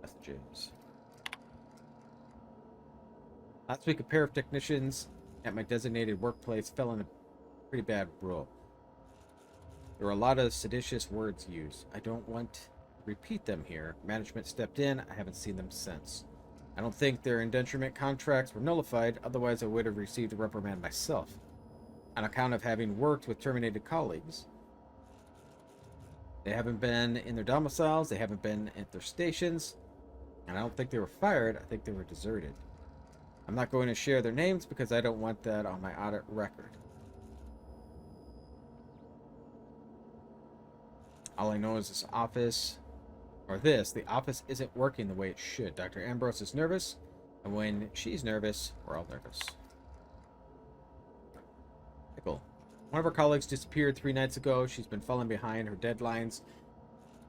Messages. Last week, a pair of technicians at my designated workplace fell in a pretty bad row. There were a lot of seditious words used. I don't want to repeat them here. Management stepped in. I haven't seen them since. I don't think their indenturement contracts were nullified, otherwise I would have received a reprimand myself. On account of having worked with terminated colleagues. They haven't been in their domiciles, they haven't been at their stations, and I don't think they were fired, I think they were deserted. I'm not going to share their names because I don't want that on my audit record. All I know is the office isn't working the way it should. Dr. Ambrose is nervous, and when she's nervous, we're all nervous. Pickle. One of our colleagues disappeared 3 nights ago. She's been falling behind her deadlines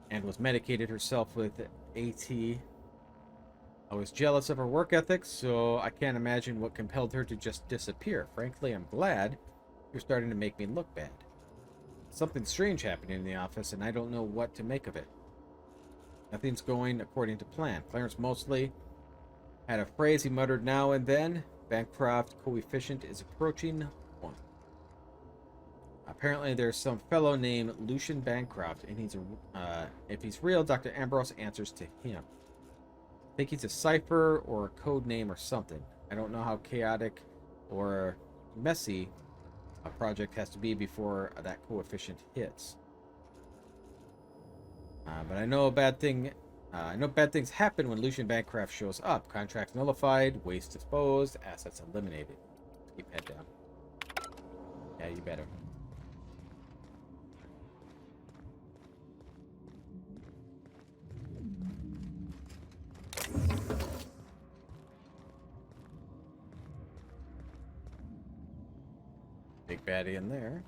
and was medicated herself with AT. I was jealous of her work ethic, so I can't imagine what compelled her to just disappear. Frankly, I'm glad you're starting to make me look bad. Something strange happening in the office, and I don't know what to make of it. Nothing's going according to plan. Clarence Mosley had a phrase he muttered now and then. Bancroft coefficient is approaching 1. Apparently, there's some fellow named Lucian Bancroft, and if he's real, Dr. Ambrose answers to him. I think he's a cipher or a code name or something. I don't know how chaotic or messy a project has to be before that coefficient hits. But I know bad things happen when Lucian Bancroft shows up. Contracts nullified, waste disposed, assets eliminated. Keep head down. Yeah, you better. Big baddie in there.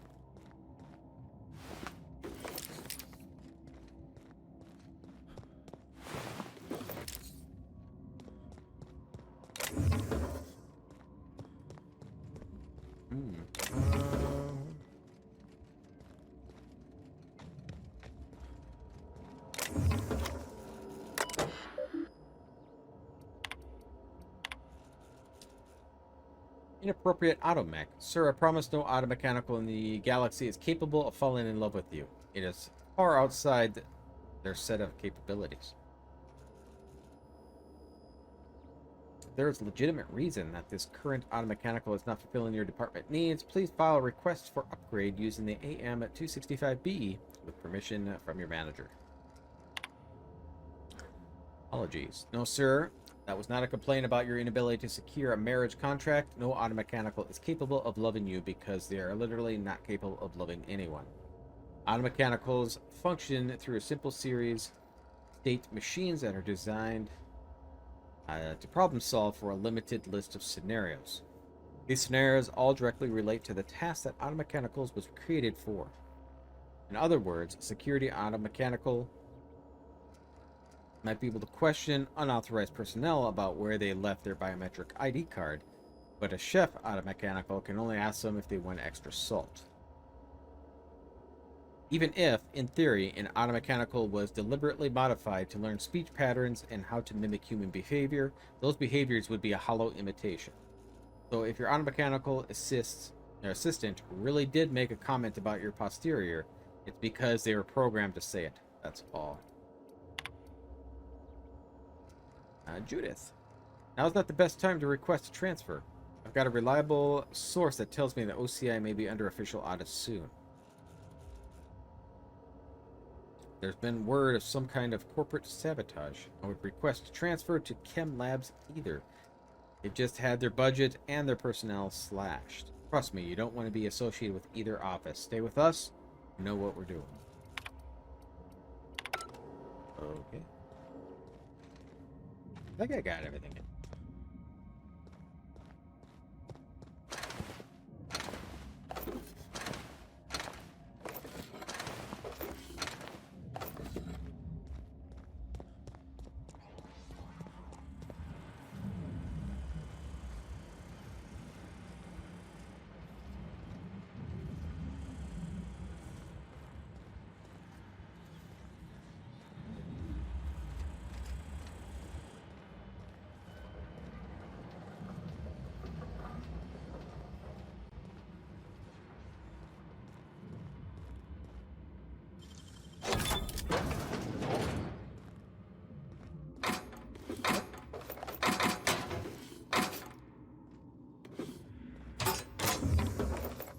Inappropriate automech. Sir, I promise no automechanical in the galaxy is capable of falling in love with you. It is far outside their set of capabilities. There is legitimate reason that this current automechanical is not fulfilling your department needs. Please file a request for upgrade using the AM at 265B with permission from your manager. Apologies. No, sir. That was not a complaint about your inability to secure a marriage contract. No automechanical is capable of loving you because they are literally not capable of loving anyone. Automechanicals function through a simple series state machines that are designed to problem solve for a limited list of scenarios. These scenarios all directly relate to the task that automechanicals was created for. In other words, security automechanical might be able to question unauthorized personnel about where they left their biometric ID card, but a chef automechanical can only ask them if they want extra salt. Even if, in theory, an automechanical was deliberately modified to learn speech patterns and how to mimic human behavior, those behaviors would be a hollow imitation. So if your automechanical assistant really did make a comment about your posterior, it's because they were programmed to say it. That's all. Judith. Now's not the best time to request a transfer. I've got a reliable source that tells me that OCI may be under official audit soon. There's been word of some kind of corporate sabotage. I would request a transfer to Chem Labs either. They've just had their budget and their personnel slashed. Trust me, you don't want to be associated with either office. Stay with us. You know what we're doing. Okay. I think I got everything in.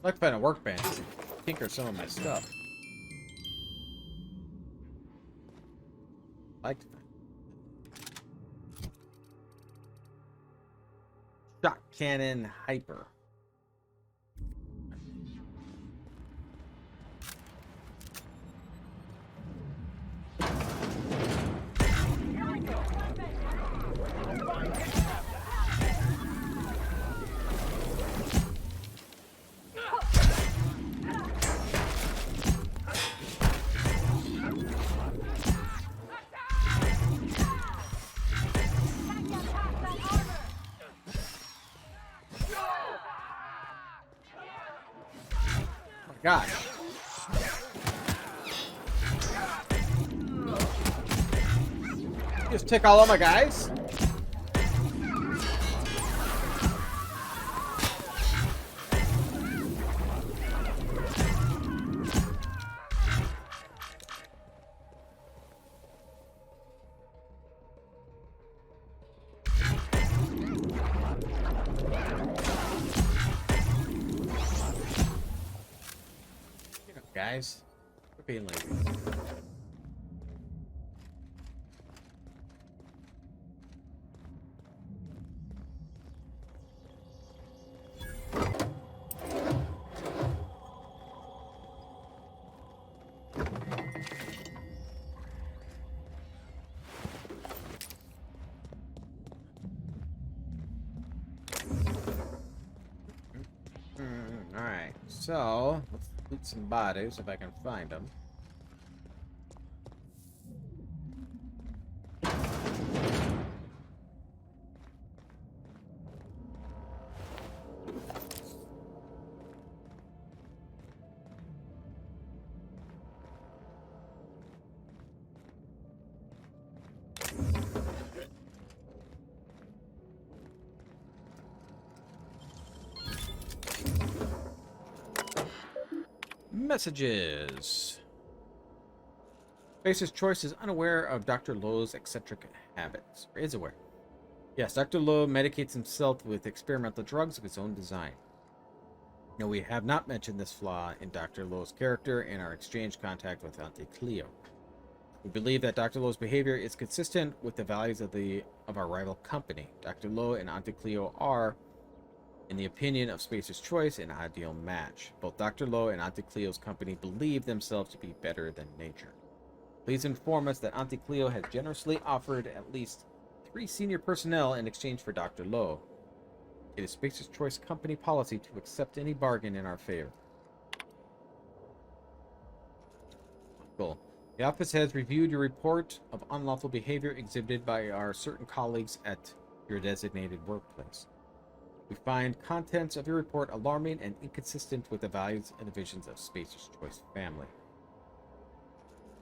I'd like to find a workbench. Tinker some of my stuff. Like to find shot cannon hyper. Gosh. Just take all of my guys. Guys, we're being lazy. All right, so let's loot some bodies if I can find them. Messages. Spacer's Choice is unaware of Dr. Lowe's eccentric habits. Or is aware. Yes, Dr. Lowe medicates himself with experimental drugs of his own design. No, we have not mentioned this flaw in Dr. Lowe's character in our exchange contact with Auntie Cleo. We believe that Dr. Lowe's behavior is consistent with the values of our rival company. Dr. Lowe and Auntie Cleo are, in the opinion of Spacer's Choice, an ideal match. Both Dr. Lowe and Auntie Cleo's company believe themselves to be better than nature. Please inform us that Auntie Cleo has generously offered at least 3 senior personnel in exchange for Dr. Lowe. It is Spacer's Choice company policy to accept any bargain in our favor. Cool. The office has reviewed your report of unlawful behavior exhibited by our certain colleagues at your designated workplace. We find contents of your report alarming and inconsistent with the values and the visions of Spacer's Choice family.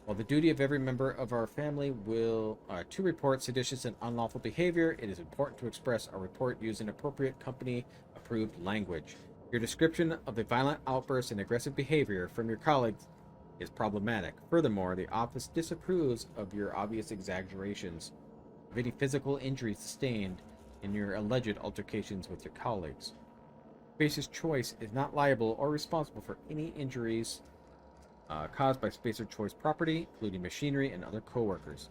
While the duty of every member of our family will to report seditious and unlawful behavior, it is important to express our report using appropriate company-approved language. Your description of the violent outbursts and aggressive behavior from your colleagues is problematic. Furthermore, the office disapproves of your obvious exaggerations of any physical injury sustained in your alleged altercations with your colleagues. Spacer's Choice is not liable or responsible for any injuries caused by Spacer's Choice property, including machinery and other co-workers.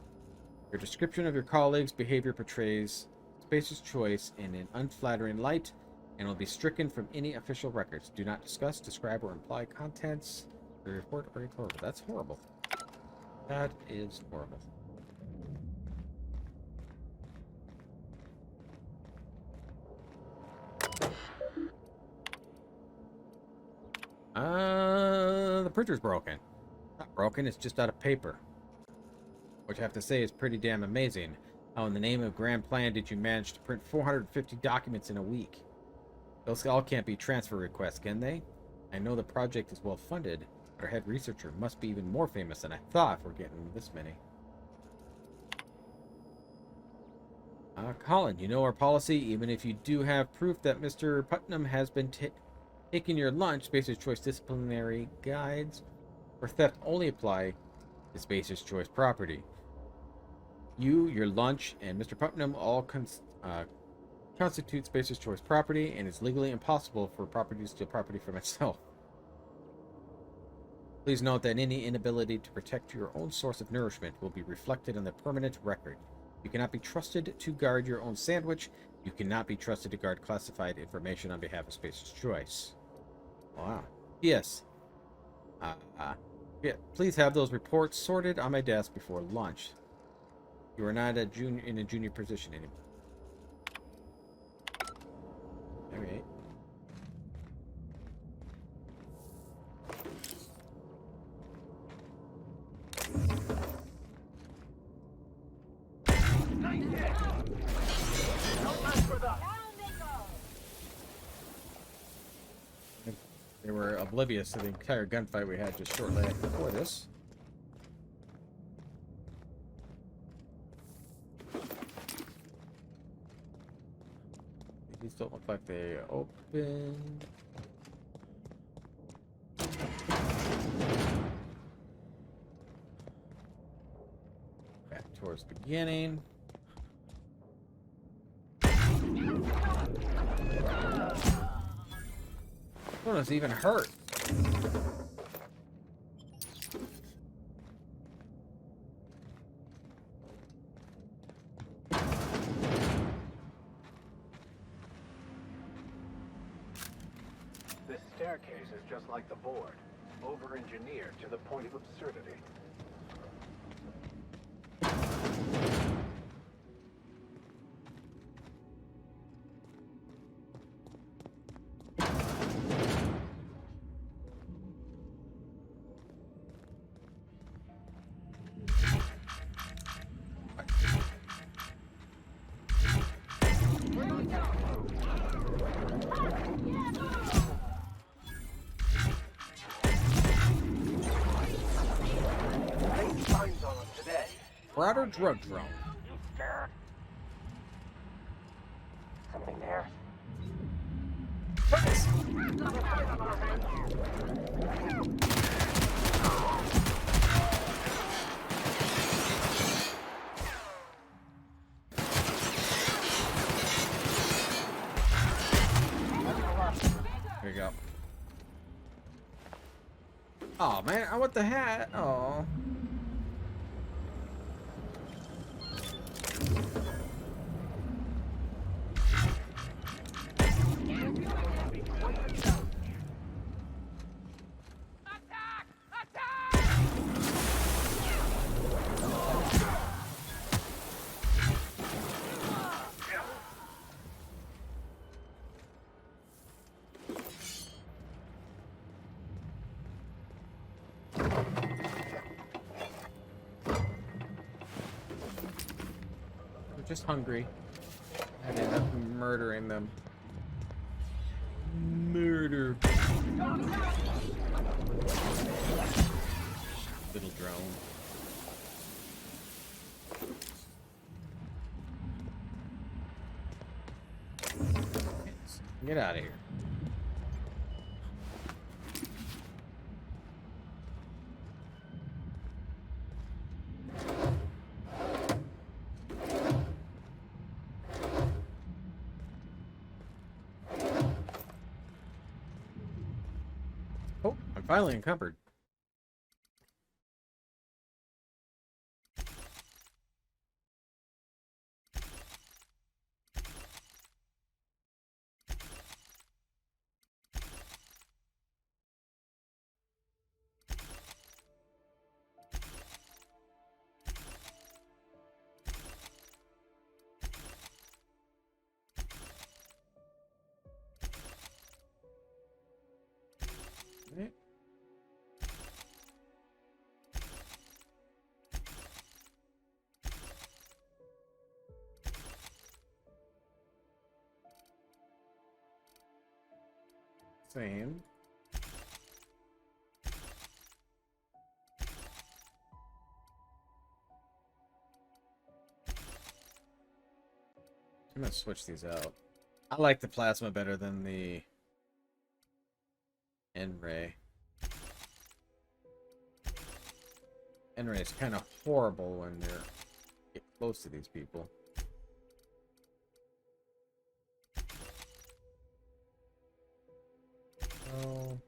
Your description of your colleagues' behavior portrays Spacer's Choice in an unflattering light and will be stricken from any official records. Do not discuss, describe, or imply contents of the report or your closure. That's horrible. That is horrible. The printer's broken. Not broken, it's just out of paper. Which I have to say is pretty damn amazing. How in the name of Grand Plan did you manage to print 450 documents in a week? Those all can't be transfer requests, can they? I know the project is well funded, but our head researcher must be even more famous than I thought for getting this many. Colin, you know our policy. Even if you do have proof that Mr. Putnam has been taking your lunch, Spacer's Choice disciplinary guides for theft only apply to Spacer's Choice property. You, your lunch, and Mr. Putnam all constitutes Spacer's Choice property and is legally impossible for property to steal property from itself. Please note that any inability to protect your own source of nourishment will be reflected on the permanent record. You cannot be trusted to guard your own sandwich. You cannot be trusted to guard classified information on behalf of Spacer's Choice. Wow. Yes. Yeah, please have those reports sorted on my desk before lunch. You are not in a junior position anymore. All right. They were oblivious to the entire gunfight we had just shortly before this. These don't look like they open. Back towards the beginning. One was even hurt. This staircase is just like the board, over-engineered to the point of absurdity. Broader drug drone. Something there. There you go. Oh man, I want the hat. Oh. Just hungry. I ended up murdering them. Murder. Little drone. Get out of here. Oh, I'm finally encumbered. Right. Same. I'm gonna switch these out. I like the plasma better than the N-ray. N-ray is kind of horrible when they're get close to these people. Oh.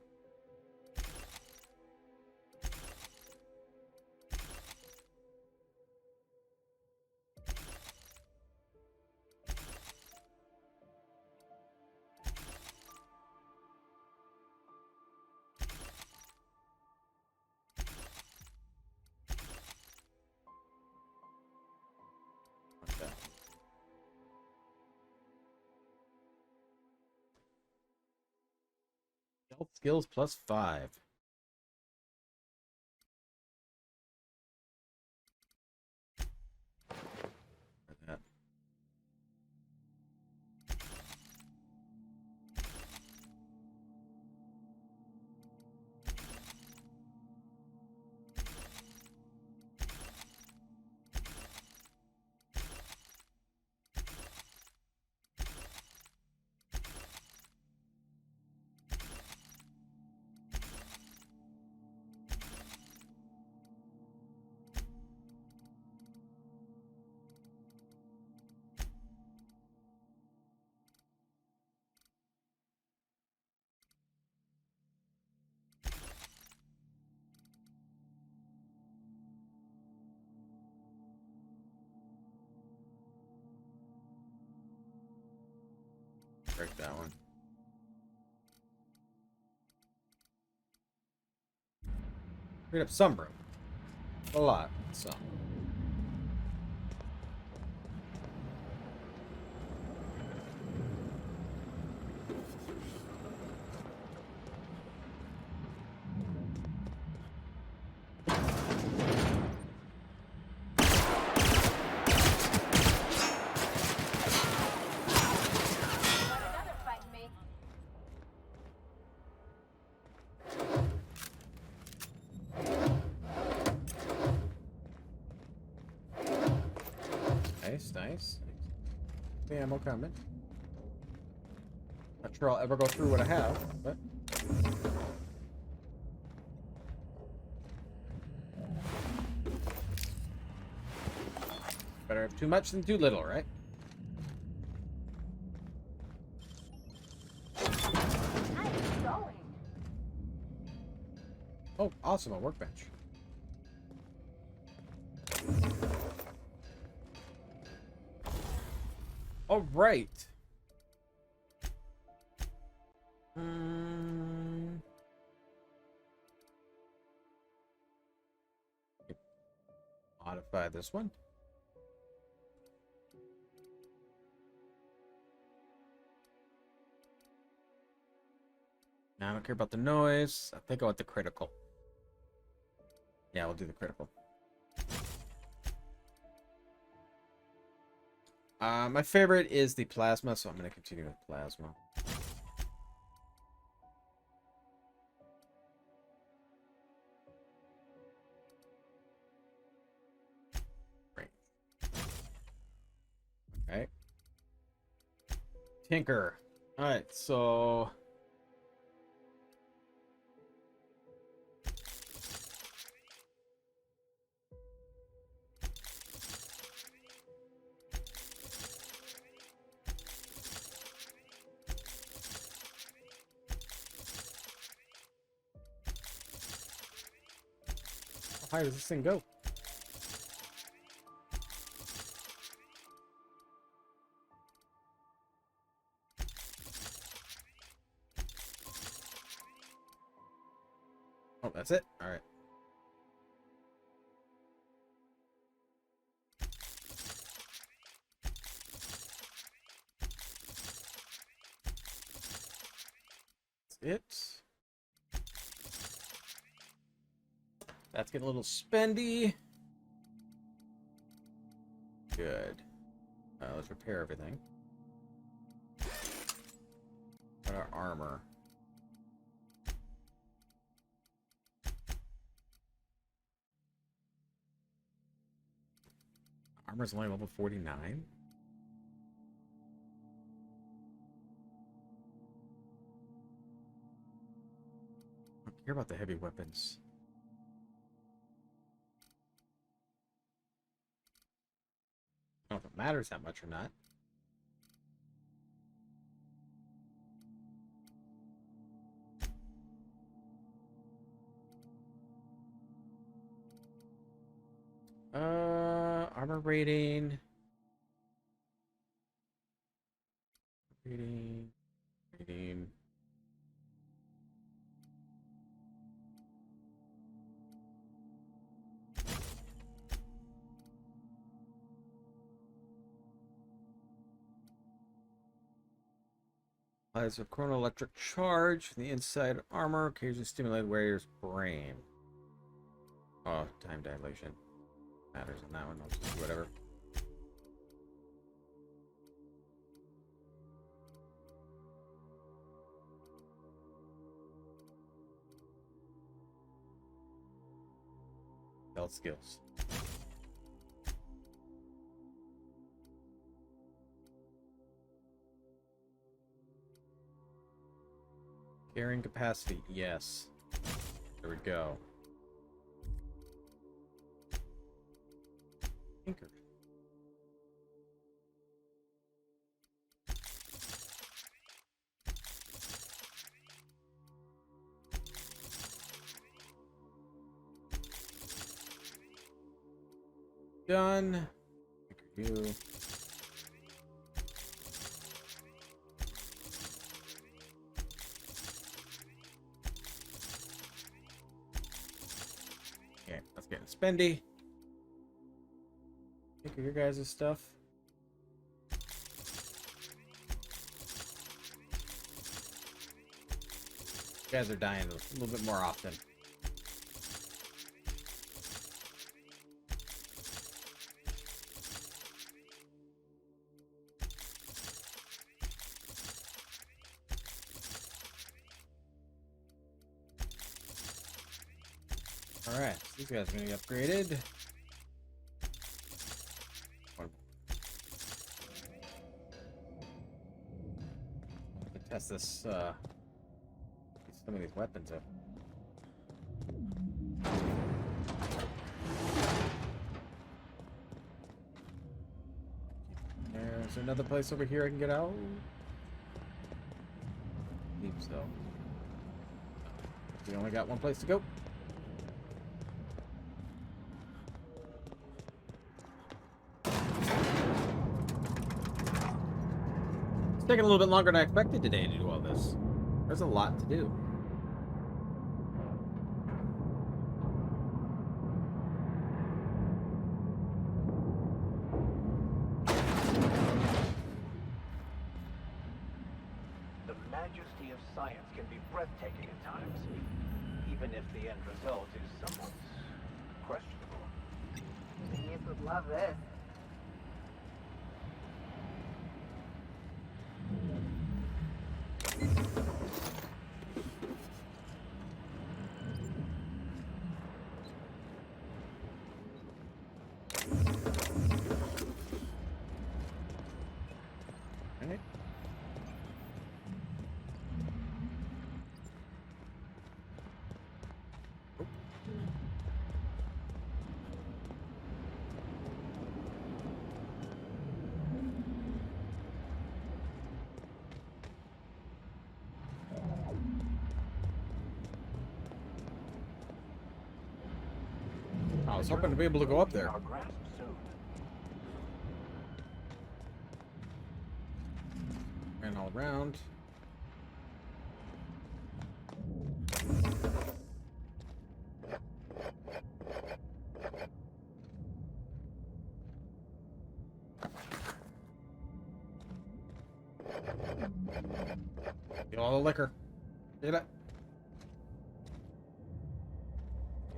Okay. Health skills +5. Yeah. Break that one. Freed up some room. A lot. Some. Another fight me. Nice, nice. The ammo coming. Not sure I'll ever go through what I have, but better have too much than too little, right? I'm going. Oh, awesome, a workbench. All right. Modify this one. Now I don't care about the noise. I think I want the critical. Yeah, we'll do the critical. My favorite is the plasma, so I'm going to continue with plasma. Great. Okay. Tinker. All right, so how high does this thing go? Oh, that's it? All right. That's it. That's getting a little spendy. Good. Let's repair everything. Got our armor. Armor's only level 49. I don't care about the heavy weapons. I don't know if it matters that much or not. rating. Rating. Applies a chronoelectric charge from the inside armor, occasionally stimulate warrior's brain. Oh, time dilation. Matters on that one. I'll just do whatever. Health skills. Carrying capacity, yes. There we go. Tinker. Done. Tinker you. Okay, let's get spendy. Think of your guys' stuff. You guys are dying a little bit more often. Alright, so these guys are going to get upgraded. Test this, some of these weapons up. There's another place over here I can get out. I believe so. We only got one place to go. It's taking a little bit longer than I expected today to do all this. There's a lot to do. The majesty of science can be breathtaking at times, even if the end result is somewhat questionable. Genius would love this. Alright. I was hoping to be able to go up there. Our grasp soon. Ran all around. Get all the liquor. Get it.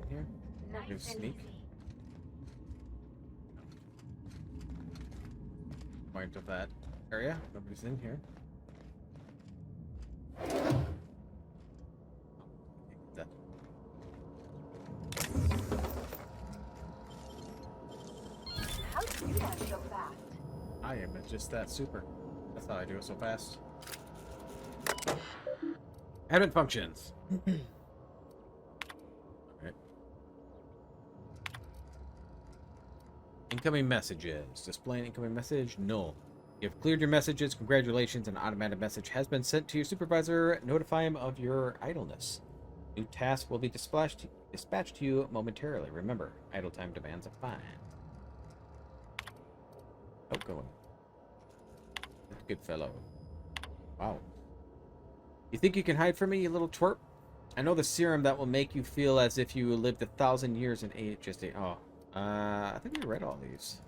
In here. Nice Good and sneak. easy. Point of that area. Nobody's in here. That. How do you do that so fast? I am just that super. That's how I do it so fast. Admin functions. Okay. Incoming messages. Display an incoming message. Null. You have cleared your messages. Congratulations. An automated message has been sent to your supervisor. Notify him of your idleness. New task will be dispatched to you momentarily. Remember, idle time demands a fine. it going? Good fellow. Wow. You think you can hide from me, you little twerp? I know the serum that will make you feel as if you lived 1,000 years and ate just ate. Oh, I think we read all these.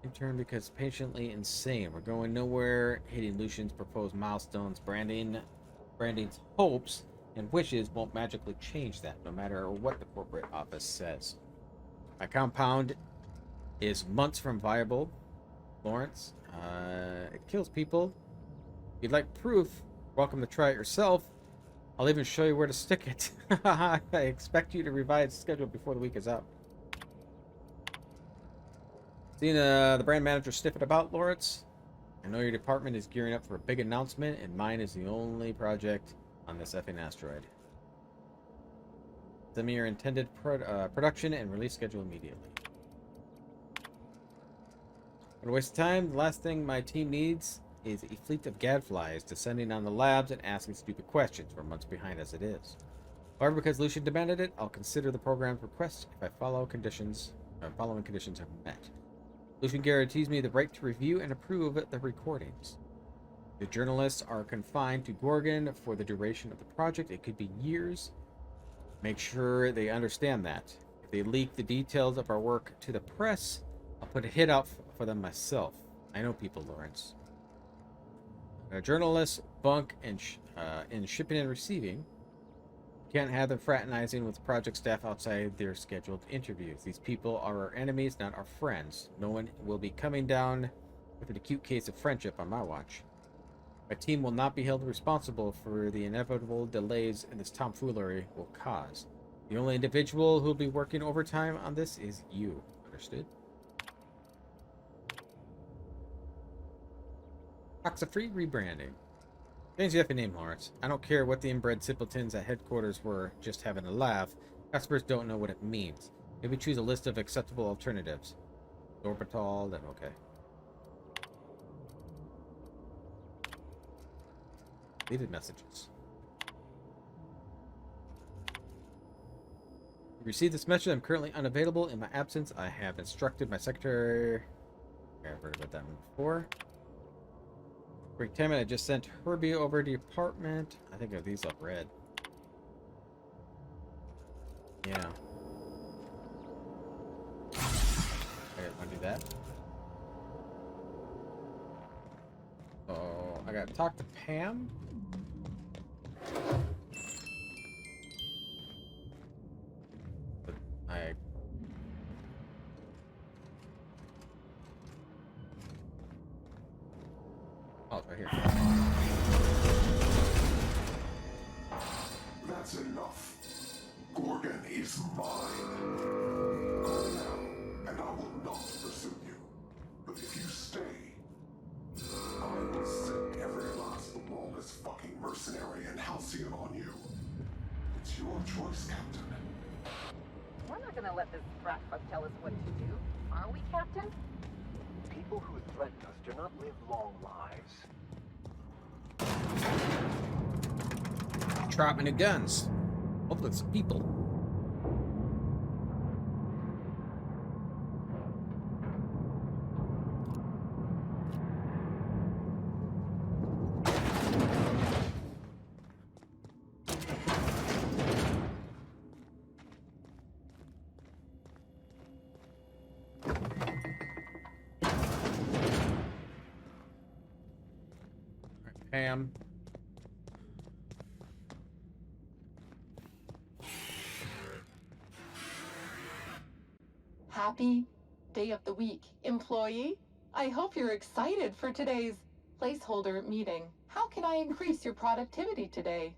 Intern because patiently insane. We're going nowhere. Hitting Lucian's proposed milestones. Branding's hopes and wishes won't magically change that, no matter what the corporate office says. My compound is months from viable, Lawrence. It kills people. If you'd like proof, welcome to try it yourself. I'll even show you where to stick it. I expect you to revise the schedule before the week is out. Seeing the brand manager sniffing about, Lawrence? I know your department is gearing up for a big announcement, and mine is the only project on this effing asteroid. Send me your intended production and release schedule immediately. Gonna waste time. The last thing my team needs is a fleet of gadflies descending on the labs and asking stupid questions. We're months behind as it is. However, because Lucian demanded it, I'll consider the program's request if following conditions are met. Lucian guarantees me the right to review and approve the recordings. The journalists are confined to Gorgon for the duration of the project. It could be years. Make sure they understand that. If they leak the details of our work to the press, I'll put a hit out for them myself. I know people, Lawrence. Journalists bunk in shipping and receiving. Can't have them fraternizing with project staff outside their scheduled interviews. These people are our enemies, not our friends. No one will be coming down with an acute case of friendship on my watch. My team will not be held responsible for the inevitable delays in this tomfoolery will cause. The only individual who will be working overtime on this is you. Understood? Toxin-free rebranding. Change the effing name, Lawrence. I don't care what the inbred simpletons at headquarters were just having a laugh. Customers don't know what it means. Maybe choose a list of acceptable alternatives. Orbital, then okay. Deleted messages. You received this message. I'm currently unavailable. In my absence, I have instructed my secretary. Okay, I've heard about that one before. Break time, and I just sent Herbie over to the apartment. I think of these up red. Yeah. Okay, wanna do that? Oh, I gotta talk to Pam. But oh, it's right here. That's enough. Gorgon is mine. Go now, and I will not pursue you. But if you stay, I will send every last lawless fucking mercenary and halcyon on you. It's your choice, Captain. We're not gonna let this brat fuck tell us what to do, are we, Captain? People who threaten us do not live long lives. Trap me new guns. Hopefully it's people. Pam. Happy day of the week, employee. I hope you're excited for today's placeholder meeting. How can I increase your productivity today?